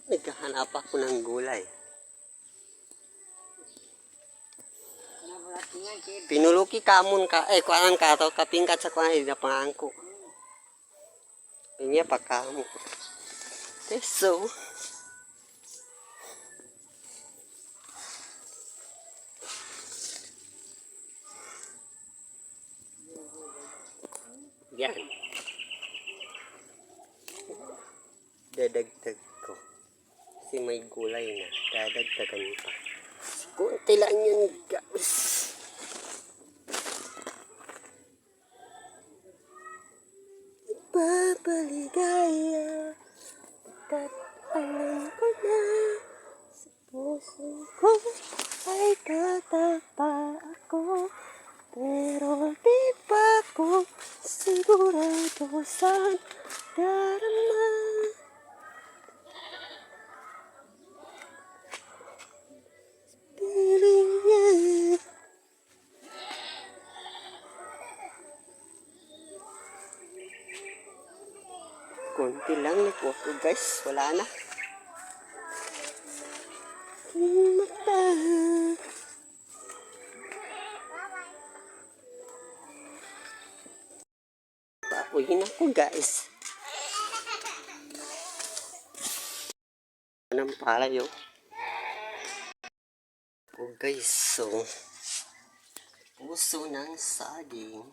Naghahanap ako ng gulay. Pinuluki kamon ka, kuan ka to, kapingkat sa kuan, na pangangko. Pinya pa kamo. So, yan. Dadagdag ko. Kasi may gulay na. Dadagdagan pa. Kunti lang yun, guys. Papaligaya. Kat alam ko na. Sa puso ko ay tatapa ako. Pero di pa ko sigurado saan darama. Piling niya. Kunti lang po ko guys, wala na. Mata. Pauhin ako guys. Anong palayo? Oh guys, so puso ng saging.